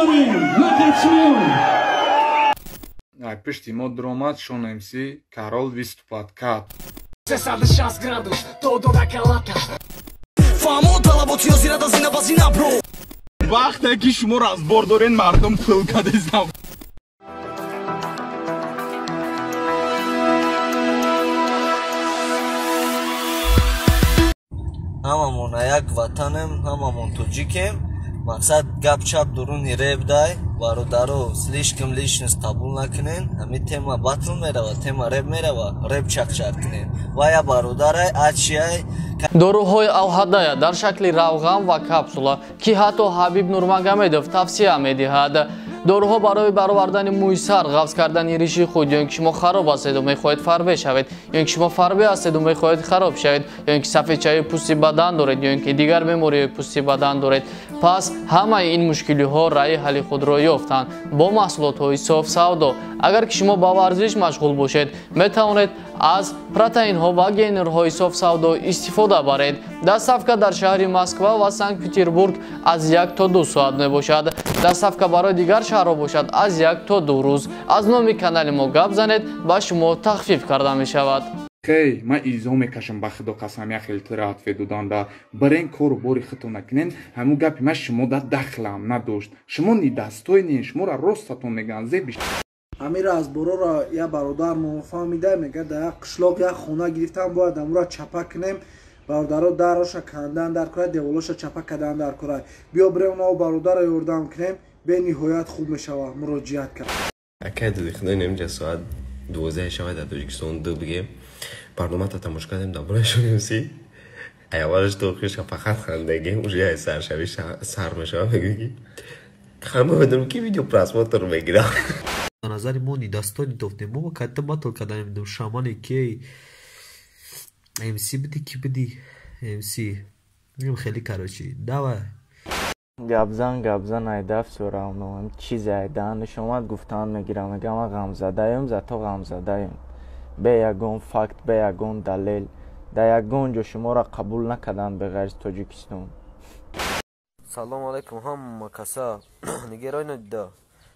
داریم و قچمیون. Пишти мо дромат Шон МС Карол виступат кат. Cesar de şans grandos, todo naquela lata. Famo talabot yozira da zina bazina bro. وقتی که شما را از بار دارین مردم پول کدیزم. هممون یک وطنم، هممون توجیکیم. مقصد گپ چپ درونی ریب دای برادرو слишком личность قبول نکنین. همین تما باتل میره، تما ریب میره، ریب چک چک کنین. و یا برادرای اچیای доруҳои авҳадая дар шакли равған ва капсула ки ҳатто ҳабиб нурмагомедов тавсия медиҳад. доруҳо барои баровардани мӯи сар, ғафз кардани риши худ, ё ин ки шумо хароб ҳастеду мехоҳед фарбе шавед, ё ин ки шумо фарбе ҳастеду мехоҳед хароб шавед, ё ин ки сафедчаи пӯсти бадан доред, ё ин ки дигар бемориҳои пӯсти бадан доред. пас ҳамаи ин мушкилиҳо раи ҳалли худро ёфтанд бо маҳсулотҳои софсавдо. агар ки шумо ба варзиш машғул бошед, метавонед аз протеинҳо ва гейнерҳои софсавдо истифода баред. доставка дар шаҳри Москва ва Санкт-Петербург аз 1 то 2 соат мебошад. доставка барои дигар шаҳрҳо бошад аз 1 то 2 рӯз. аз номи канали мо гап занед, ба шумо тахфиф карда мешавад. Хей, ман изо мекашам ба худо қасам як хелтира атфе доданда барен кору бори хито накунен. ҳамун гапи ман шумо да дахлам надошт. шумо ни дастойнен, шуморо ростатон меган зебиш. амира аз борора я бародар фаҳмида мегӯяд дар як қишлоқ як хона гирифтам бояд амуро чапа кунем. бародаро дароша кандан дар кунад, деволоша чапа кардан дар кунад. биё бирем нао бародаро ёрдам кунем. бениҳоят хуб мешавад муроҷиат кард. акай худой наминҷа соат 12 шавад дар тоҷикистон ду бигем барномата тамош кардем дар бораи шонемси аввалаш то охирша фақат хандагем уже саршави сар мешава мегӯи ҳама одам ки видео просмотр мегирам. به نظر ما داستانی توفتیم ما کاتم باتل کردن میدم شامانی کی امسی بدی کی بدی امسی میگم خیلی کاروچی داوا گابزن ایداف سورام چیز ایدانش اومد گفتن میگیرم میگم غم زدایم زاتو غم زدایم به یگون فکت به یگون دلیل در یگون جو شما را قبول نکردن به غیر تاجیکستان. سلام علیکم هم کسا نگرای ندیده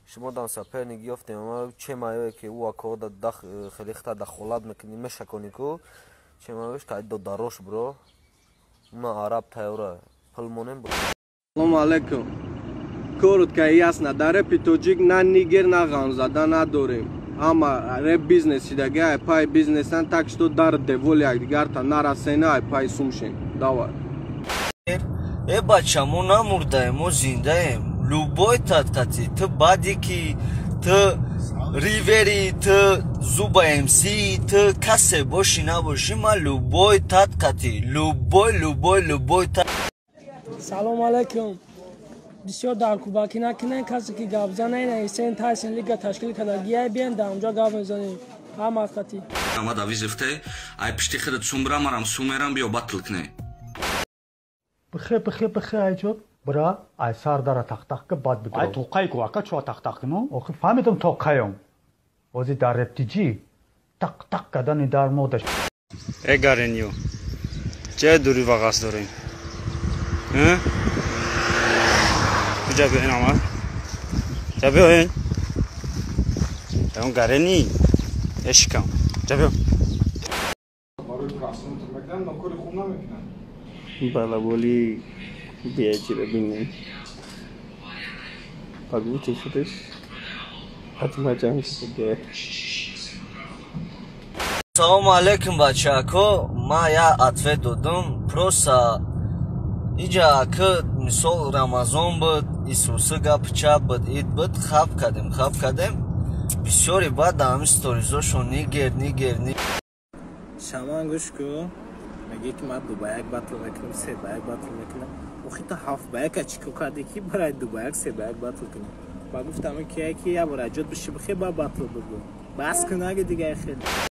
شما دان سپر نگیفتیم اما چه مایه که او اکو دا خلیخته دخولت میکنی میشه کنی کو چه مایهش که دو داروش برو ما عرب تایوره پلمونیم برو. سلام علیکم کورد که یاس نداره پی توجیک نه نیگر نه غمزده نداریم اما رب بیزنسی دیگه ای پای بیزنسن تکش تو در دولی یک دیگر تا نرسینه ای پای سومشین داور ای بچه مو نمورده مو زنده ایم لوبای تاتکاتی تو بادی کی تو ریوری تو زوبا امسی تو کسی باشی نباشی ما لوبای تاتکاتی لوبای تات. سلام علیکم بسیار در کوباکی نکنن کسی که گاب زنه ایسین تایسین لیگا تشکیل کنگیه بیان در اونجا گاب میزنیم هم افتی اما دا ویزفته ای پشتی خدت سومرام رام سومرام بیو بطل کنه بخی ایجاد برا ای سردار تختق که باد بگرو ای توقعی که واقع چوا تختق کنو؟ آخه فهمیدم توقعیم وزی در ربطیجی تق کدنی در مودش اگرینیو چه دوری وقاس داریم؟ کجا بیاین آمد؟ جا بیاین؟ اون گرینی اشکم جا بیاین بالا بولی بیایچی رو بینیم پاگو چی شدش؟ حتما جمع شده سلام علیکم بچه اکو ما یا عطفه دودم پروسا اینجا که مثال رمضان بود ایسوسه گپ چپ بود اید بود خواب کردیم بسیاری بعد همین ستوریزاشو نیگر شما گوش کو میگه که من دو یک باتل میکنم سه یک باتل میکنم و خیلی هفت یک چیکو کردی که برای دو یک سه یک باتل کنم با گفتم که یا برای جد بشه بخیر با باتل بگو بس کن اگه دیگه خیلی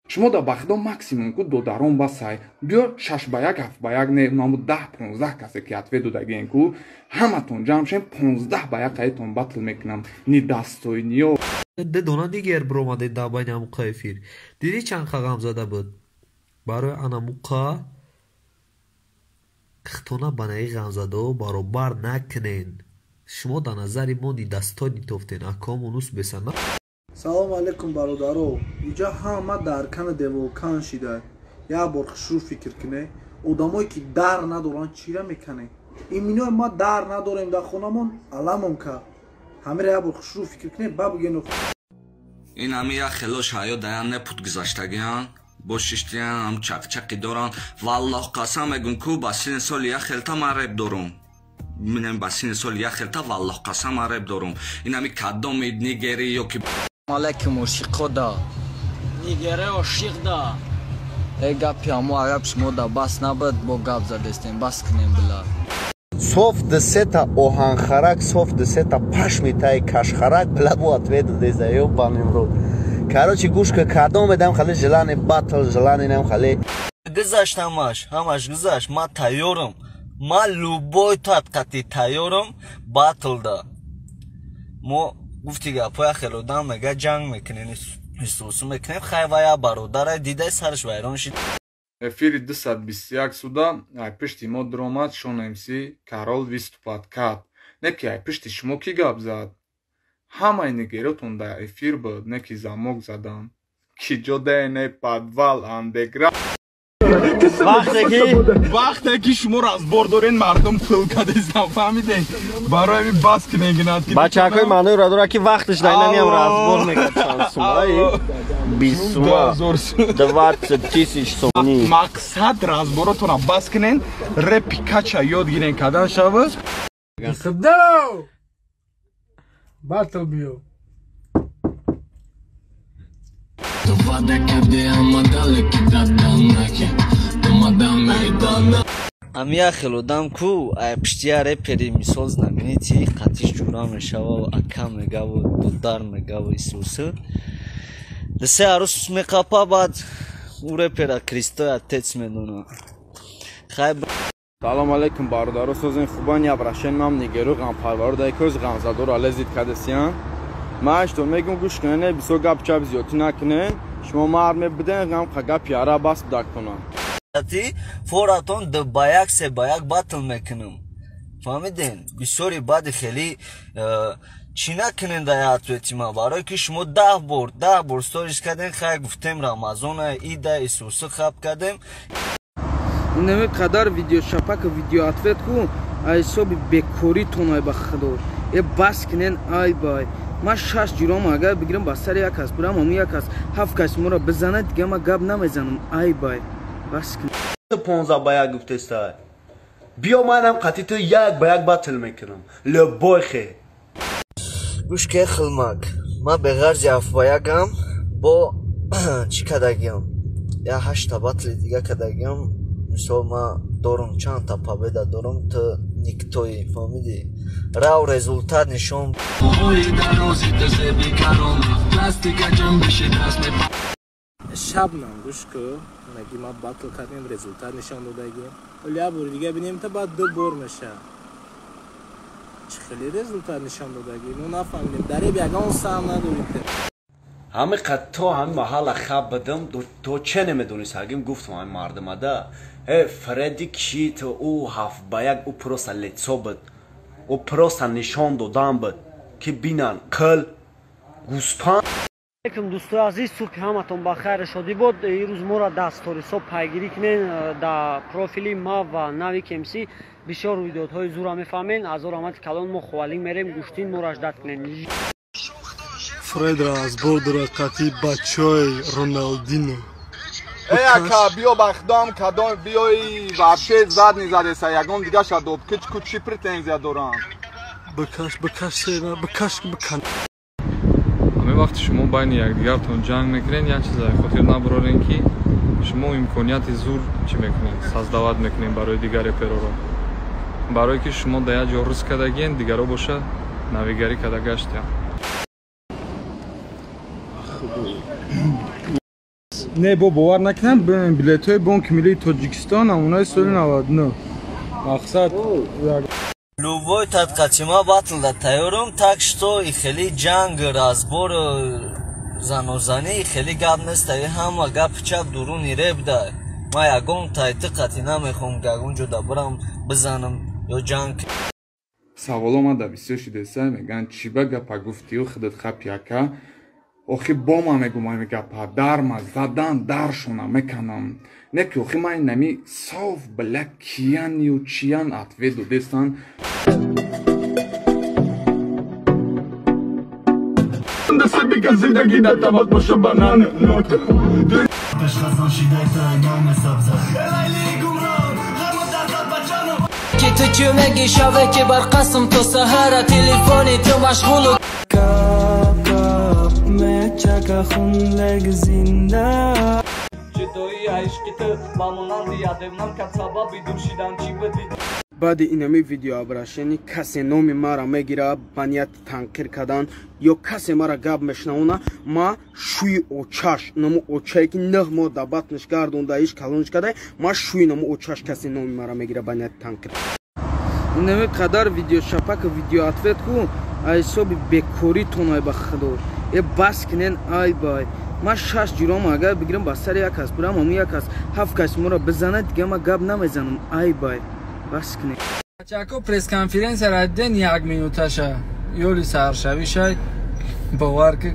شما دا بخدا ماکسیموم کو دو дарон ба сай биё 6 ба 1 7 ба 1 не ному 10 15 касе ки атве додагин ку ҳаматон ҷамъшен 15 ба 1 айтон батл мекунам ни дастойниё ده دونا دیگر بروماده دا باین اموقا افیر دیدی چند خواهم زده بود برای اناموقا اختونا بنایی غم زده و برابر نکنین шумо дар назари мо дастон итофтен аком унус бесана. салом алейкум бародаро, инҷа ҳама даркана деволкан шида. Як бор хушрӯ фикр кине, одамое ки дар надоранд чира мекане? Иминое ма дар надорем дар хонамон аламон ка. Ҳамеро як бор хушрӯ фикр кине бабугено. ин ҳами як хело шаё даян непут гузаштагиян бошиштиян ҳам чақчақи доранд валлоҳ қасам мегӯм ку ба сини соли як хелта ман реп дорум минем ба сини соли як хелта валлоҳ қасам ман реп дорум ин ҳами кадоми нигери ёки алайкум ошиқода нигере ошиқда е гапи ҳамо араб шумода бас набад бо гап задестем бас кинем била соф десета оҳанхарак соф десета пашмитаи кашхарак билабу ответ деза ёбан имрӯз короче гӯшка кардом медам хали желани батл желани нем хали гузашт ҳамаш гузашт ма тайёрам ма любой татқати тайёрам батлда мо гуфти гапоя хелодам мега ҷанг мекунем исусу мекунем хайвая бародарай дидай сарш вайрон шид Эфири 221 суда ай пишти мо диромад Шон МС Карол виступад кард. Не ки ай пишти шумо ки гап зад. Ҳамаи нигеротон дар эфир буд, не ки замок задан. Ки ҷодаи не подвал андеграунд. вақте ки шумо разбор дорен мардум пулка дезам фаҳмиден барои ми бас кинегинад бачакои маъноиро дора ки вақташ дайнаниам разбор мекард сумаи 20 сума 20 тисяч сомонӣ мақсад разборотона бас кинен репи кача ёд гирен кардан шавад батл биё амия хелодам ку ай пиштия репери мисол знаменити қатиш ҷура мешава ака мегаву дудар мегаву исуса десе арус меқапа баъд у репера кристои отец медона салом алейкум бародаро созин хубан ябрашен мам нигеру ғампарвару дай кӯз ғамзадору алезид кадесиян маштон мегум гӯш кинене бисо гап чап зиёдӣ накунен шумо мар мебиден ғам қа гапи ара бас дак кунам форатон ду ба як се ба як батл мекунам фаҳмиден бисёри баъди хеле чӣ накунен дар ответи ма барое ки шумо 10 бор сторис кардем хай гуфтем рамазона ида исусу хаб кардем наме қадар видеошапака видео ответ ку ҳисоби бекоритон ай ба худо е бас кинен ай бай ма 6 ҷуром агар бигирам ба сари як кас бурам ҳамун як кас 7 кас моро бизана дига ма гап намезанам ай бай бас кин 15 ба як гуфтестай биё манам қатӣ ту як ба як батл мекунам любой хе гӯш ки хилмак ма беғарзи 7 ба якам бо чӣ кадагиам я 8 батли дига кадагиам мисол ма дорум чандта победа дорум ту никтои фаҳмидӣ рав результат нишон шабнам гӯш ку маги ма батл кардем результат нишон додагем вале як бори дига бинем та баъд 2 бор меша чӣ хеле результат нишон додагем мо нафаҳмидем дареб ягон сам надорид ҳами қатто ҳами маҳалла хаб бидам то че намедонис ҳагим гуфтам ҳами мардамада фреди ки то ӯ 7 ба 1 ӯ просто лицо буд ӯ просто нишон додан буд ки бинан қил гӯспан алейкум дӯстои азиз субҳи ҳаматон бахайр шодӣ бод ирӯз моро дар сторисҳо пайгирӣ кунен дар профили ма ва нави кемси бисёр рӯйдодҳои зура мефаҳмен аз ормати калон мо хувалӣ мерем гӯштин моро аждат кунен фред разбор дорад қатӣ бачаи роналдино эй ака биё ба худом кадом биёи вообще зад низадеса ягон дига шадоб кучку чӣ претензия доранд бикаш сена бикаш бикан ҳаме вақти шумо байни якдигартон ҷанг мекунед як чиза хотир набарорен ки шумо имконияти зур чӣ мекунед саздават мекунед барои дигар репероро барое ки шумо да як ҷо рӯз кадагиен дигаро боша навигарӣ када гаштем не бо бовар накунам бинем билетҳои бонки миллии тоҷикистон ҳамонаи соли 99 мақсад любой тадқати ма батлда тайёрам так что и хеле ҷанг разбор занозанӣ хеле гап неста ҳама гапи чап дуруни реп да ма ягон тайти қатӣ намехоҳам ягон ҷода бирам бизанам ё ҷанг саволома да бисёр шидеса меган чӣ ба гапа гуфтию худат хапяка охи бо ма мегум ами гапа дарма задан даршона меканам неки охи май нами соф бля кияниу чиян ответ додестан که تو چو مگی شبه که بر قسم تو سهره تلفنی تو مشغول کپ مچک خونلگ زنده جدایی عشقی تو مامونان دیادمنام که سببی دوشیدن چی بدید баъди инами видеообрашени касе номи мара мегира ба нияти танқир кардан ё касе мара гап мешнавона ма шӯи очаш намо очае ки нах мо дабатниш гардонда иш калониш кардай ма шӯи намо очаш касе номи мара мегира ба нияти танқир инами қадар видеошапака видеоответку айсоби бекорӣ тонай ба худо бас кинен ай бай ма 6 ҷуром агар бигирам ба сари як кас бурам аму як кас 7 кас моро бизана дига ма гап намезанам ай бай бас кине бачако пресс-конференсия радден 1 минуташа ёли саршавишай бовар ки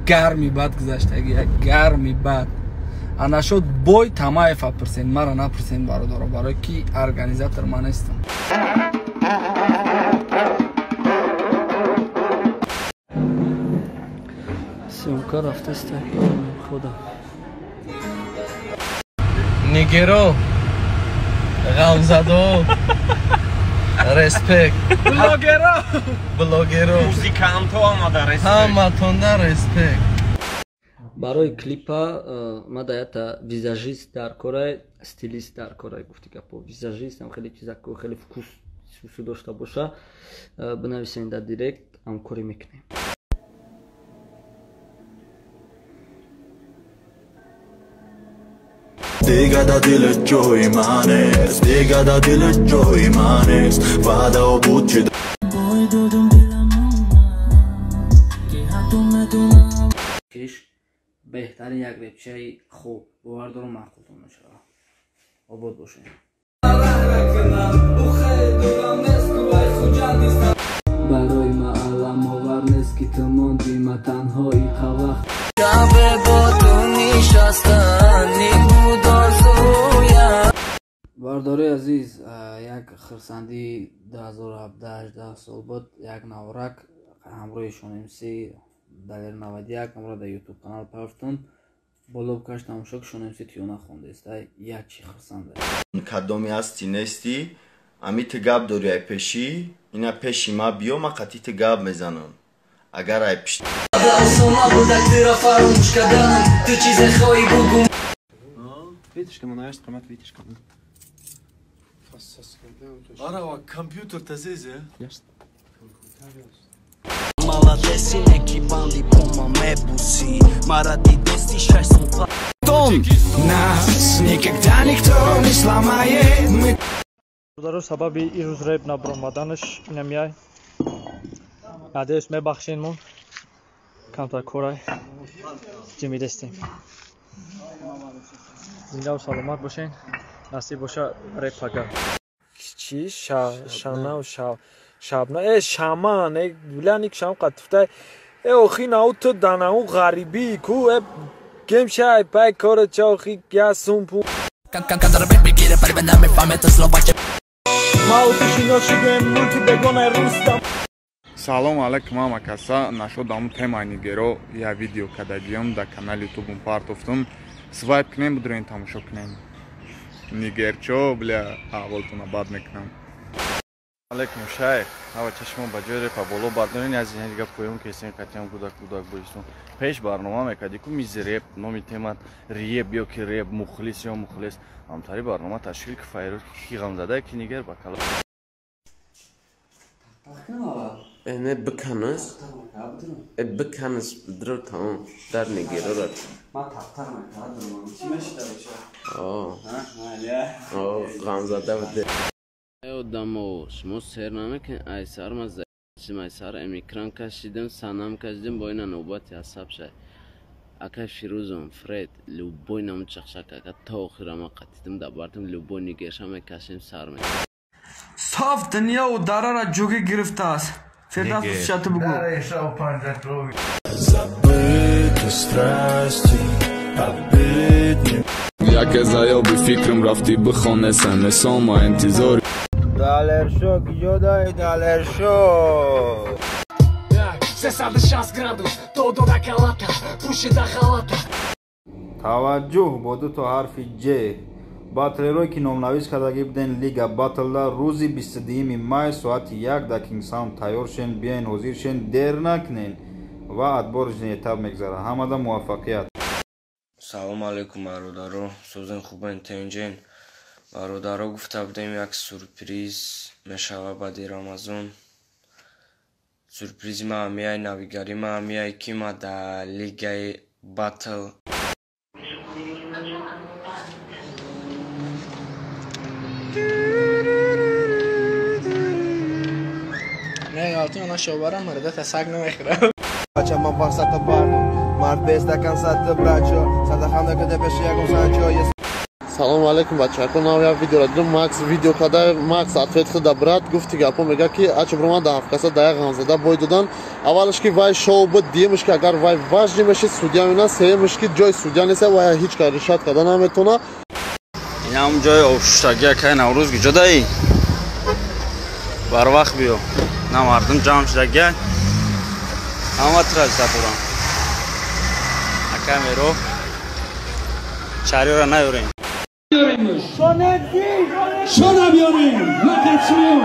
гарми бад гузаштаги як гарми бад ана шуд бой тамаефа персент мара напирсен бародаро барои ки организатор ман ҳастам съёмка рафтаст худо нигеро ғамзадо респект блогеро музиканто омада респект ҳаматонда респект барои клипа ма даята визажист дар корай стилист дар корай гуфти гапо визажистам хеле чизаку хеле вкусу дошта боша бинависем дар директ ҳамкорӣ мекунем Diga da dilet joy manes, diga da dilet joy manes, vada o bucci. Boy dodum dilamona, ki hatum meduna. Kish behtarin yak rapçi خوب باوردارم معقولتون میشه. آباد باشه. برای ما علم آور نیست که تو ماندی ما تنهایی خواهد شبه با تو نشستن نیمود آرزویم بارداری عزیز یک خرسندی 2017 سال بود یک نورک همروی شونیمسی دلیر 91 همراه در یوتیوب کانال پرفتون боло каш тамошо шунемси тиёна хондеста як чи хурсанде кадоми ҳасти нести ами ту гап дори ай пеши ина пеши ма биё ма қатъи ту гап мезанам агар ай пеш Витишка, мы наешь томат витишка. Арава компьютер тазезе? Ясно. Молодеси, неки банди пома ме буси Маради дести шайсом Том нас никогда никто не сломает Дару сабаби ирӯз реб набромаданаш намяй надеюсь мебахшин мон камтар корай ҷими дестем зиндаву саломат бошен насиб боша репага Чи шанав шабна шаман буляник шам қатифтай охи нау то данау ғариби ку гемшай пай кора чохи ясум пу салом алайкум ама каса нашудам темаи нигеро я видео кадагиям да канали ютубум партофтум свайп кунем будурен тамошо кунем нигерчо бля аввалтуна бад мекунам алейкум шайх ава чашмо ба ҷои репа боло бардорин аз ин дига поём кесен катям гудак боистун пеш барнома мекади ку мизи реп номи темат реп ё ки реп мухлис ё мухлис амтари барнома ташкил ки файру ки ғамзада ки нигер ба кала Ne bıkanız? Bıkanız dur tamam. Der ne gelir? Ma tahtar mı kadro? Çime şida başa. Oo, Gamzada bide. Eo damo, smo sername ki aysar mazda. Aysar emikran kaşidim, sanam kaşidim boyuna nöbet yasab şey. Aka Firuzum, Fred, Luboy namı çakşak aka ta oxirama qatidim da bardım Luboy nigeşame kaşim sarmı. صاف دنیا و داره را جوگی گرفته است فردوس شاتو بگو یک زیابی فکرم رفتی بخونه سمسام و انتظار دالر شو کجا داری دالر شو 360 градус todo da calata puxa da халата توجه با دو تا حرف ج батлерое ки номнавис кардаги буден лига батлда рӯзи 22 май соати 1 дар кингстаун тайёр шен бияин ҳозир шен дер накунен ва адборишон етаб мегзара ҳамада муваффақият. салом алейкум бародаро сӯзен хубен тенҷен бародаро гуфта будем як сюрприз мешава баъди рамазон сюрпризи ма меяй навигари ма меяй ки ма дар лигаи батл Ona şovara mırda tasak ne mekra. Bacım ben pasata bardo. Mart besta cansata bracho. Sada xanda kada peşe ягон санчо. Салом алейкум бачаҳо. Навя видео дидум Макс видео када Макс ответ худа брат гуфти гапо мега ки ачо брома да ҳафкаса да як ғамзада бой додан. Аввалаш ки вай шоу буд диемш ки агар вай важни мешид судя мина сеемш ки ҷои судя нест ва ҳеҷ кар ришат када наметона. Инам ҷои обшуштагия кай Наврӯз ҷодаи. Барвақт биё. На мардум ҷамъ шудагия. Ҳама трас сафурам. Ака меро. Чариёра наёрем. Шона биёрем. Ва қачмиём.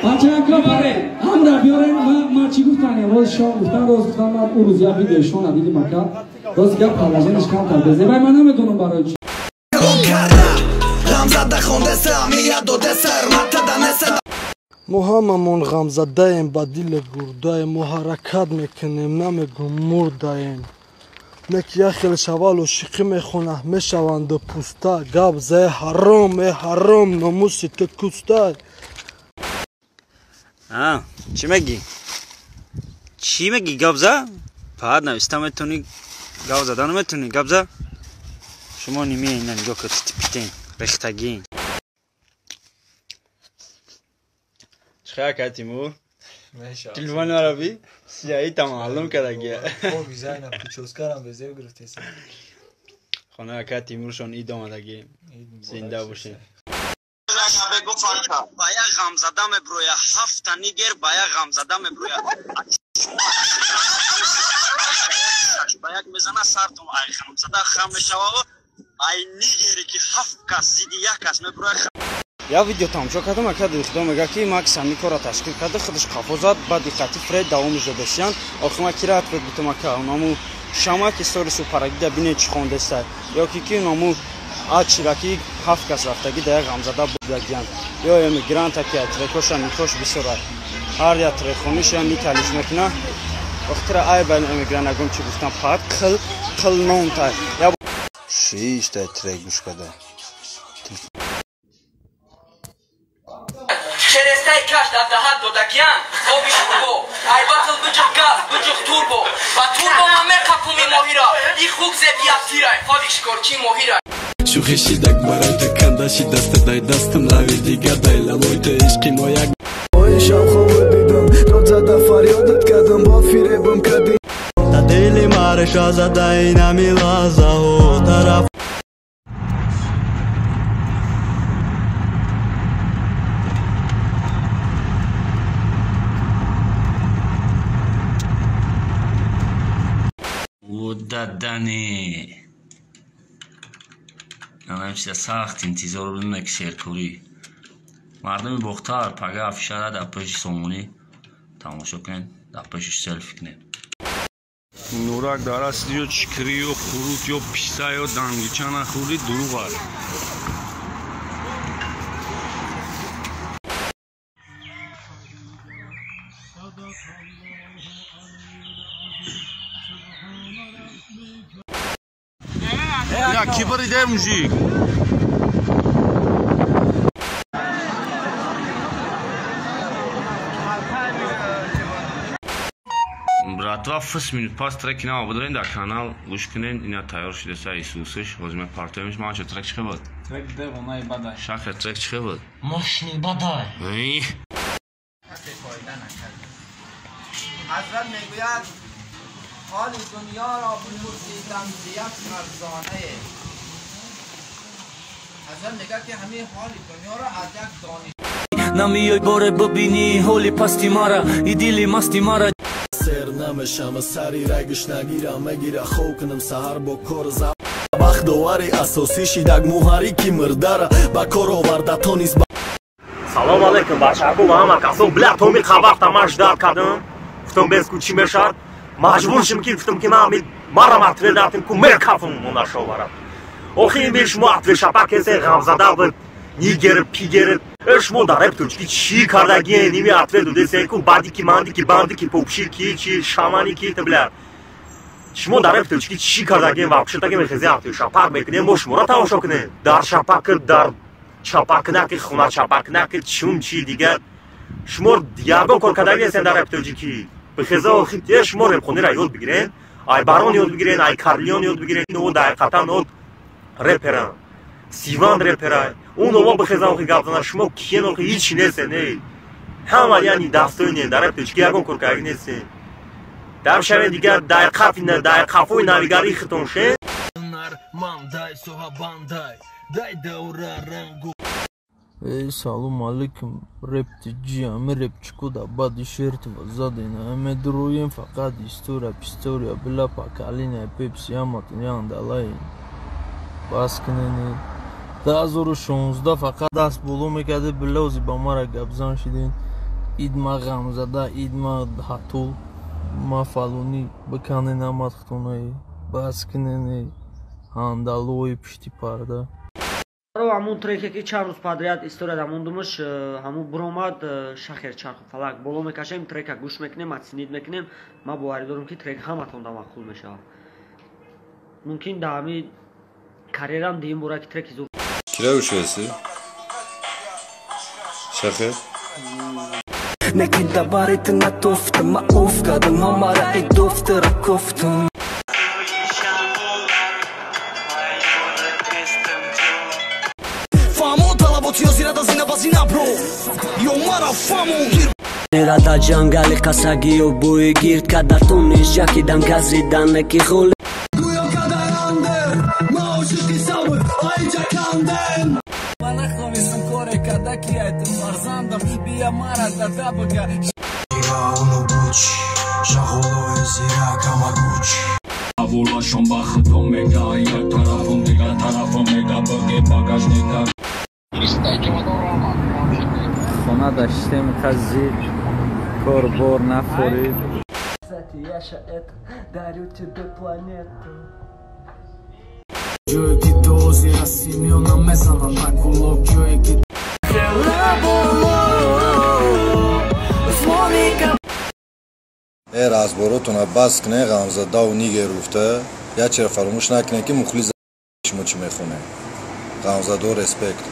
Бачаҳо баре. Ҳамра биёрем ва ма чӣ гуфтан? Роз шом гуфтан, роз гуфтан ма ӯ рӯз як видео шона дидим ака. Роз гап парважанаш камтар безебай ман намедонам барои чӣ. Ғамзада хондеса мия додеса матада неса мо ҳамамон ғамзадаем ба дили гурдаем мо ҳаракат мекунем намегӯм мурдаем неки як хел шавал ошиқӣ мехона мешаванду пуста гап зае ҳаром номусит ки куста чӣ мегӣ чӣ мегӣ гапза фақат нависта метуни гап зада наметуни гапза шумо нимия ина нигоҳ кунед питен рехтагин чиқар Тимур телефон араби сияи тамаллум кардагия хона ака Тимуршон ид омадаги зинда бошем ба як ғамзада меброя ҳафта нигер ба як ғамзада меброя ба як мезана сартум ай ғамзада хам мешава ай нигере ки ҳафт кас зиди як кас меброя як видео тамошо кардам ака дӯхто мега ки Макс ҳамин кора ташкил карда худаш қафо зад ба диққати фред давом жодасиян охима кира ответ бутам ака унаму шама ки сторису парагида бине чӣ хондеста ё ки унаму ачираки ҳафт кас рафтаги да як ғамзада будагиян ё эмигранта ки трекоша микош бисора ҳар як трехонишя миталиш мекуна вақтира ай ба эмигранагон чӣ гуфтам фақат қил нонтай шиштай трек гӯш карда Черестай каш дар даҳат додагиян оби шурбо ай батл буҷуқ газ буҷуқ турбо ба турбо ман меқапуми моҳира и хуб зебиятирай фоди шикор ки моҳира шӯхи шидак барои ту кандаши дастадай дастам лави дигадай лабои ту ишқи мо як ои шамхобу дидам дод зада фарёдат кардам бо фиребам кардӣ та дили мареша задаи нами лазаҳо тараф дадани намчида сахт интизор будем як серкурӣ мардуми бохтар пага афишара дар пеши сомонӣ тамошо кунед дар пешиш селфи кунед нурак дар асли ё чикрӣ ё хурут ё писа ё дангича нахӯрӣ дурӯғ аст Я кибр иде мужик. Bratva, 5 minut pas trek ina abudrein dar kanal gush kinen ina tayyor shide sa Isusish hozime partiyamish ma che trek chikhe bod Trek de onay baday shakh trek chikhe bod Moshni baday حضرت میگوید حال دنیا را بپرسیدم ز یک افسانه حضرت میگه که همه حال دنیا را از یک دانش نمیای باره ببینی حالی پستی مارا ایدیلی مستی مارا سر نمیشم سری رگش نگیرم مگیره خو کنم سهر با کار زب بخدواری اساسی شیدگ موهاری کی مرداره با کار آورده تو نیز سلام علیکم بچه‌ها و همه کسا بلا تو می خبر تماش داد کردم گفتم بس چی میشد مجبور شدم که گفتم که من مرا مطلب دادم که مرکافم اون شوارم آخه بیش معطل شپک از غمزده بود نیگر پیگر اش مو داره تو چی کردگی نیمی عطل دوده سه کو بعدی کی ماندی کی باندی کی پوپشی کی چی شامانی کی تبلا شما داره تو چی کردگی واپس تا که میخزی عطل شپک میکنه مش مرا تماشا کنه در شپک در چاپک نکی خونه چاپک نکی چون چی دیگه شما دیابون کار کردگی هستن در ابتدایی کی به خزا خیلی شما رپخونی را یاد بگیرین ای بارون یاد بگیرین ای کارلیون یاد بگیرین اینو در قطعا نود رپران سیوان رپرای اونو به خزا خیلی گفتن شما کیانو که هیچی نیسته نه همه یعنی دستوینه در ابتدایی کی یکون کار کردگی نیسته در شهر دیگه در قفوی نویگاری خطون شه ماندای سوها باندای دای دوره رنگو Салом алейкум, рептиджиам, репчикуда, бади шертва, задина, медруем факад история, била пакалина, пепси, аматин, яндалайн. Баскинени, дазору 16 факад даст болу мекаде билози ба мара габзан шидин, идма ғамзада, идма хатул, ма фалуни, бикани намад хтунай, баскинени, андалуи пишти парда. Амун треке ки чанд рӯз подряд историяда мондумаш ҳамун буромад шахер чарху фалак боло мекашем трека гӯш мекунем мацинид мекунем ма боварӣ дорам ки трек ҳаматонда мақбул мешавад мумкин да ҳами карьерам дигим бора ки треки зур кира гӯшаси шахер Nekida barit natuftum ma ufkadım hamara iduftur kuftum Rada jangali kasagi o boy girt kada tunis jakidan gazidan neki khol Guya kadarandır maushki sabr ay jakanden Bana khomisam kore kada ki aytım farzandım biya mara da dabga Iraunu buç shaholo ezira kamaguç Avulashon baxtom mega ya tarafum diga tarafum mega bage bagajnika خونه داشتیم قضی کاربار نخورید разборотуна бас кне ғамзада у нигер гуфта я чера фаромӯш накне ки мухлис шумо чӣ мехоне ғамзадо респект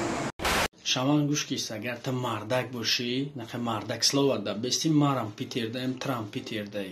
Шаман гӯш кис агар та мардак бошӣ нақа мардак слова да бести марам питердаем трам питердаи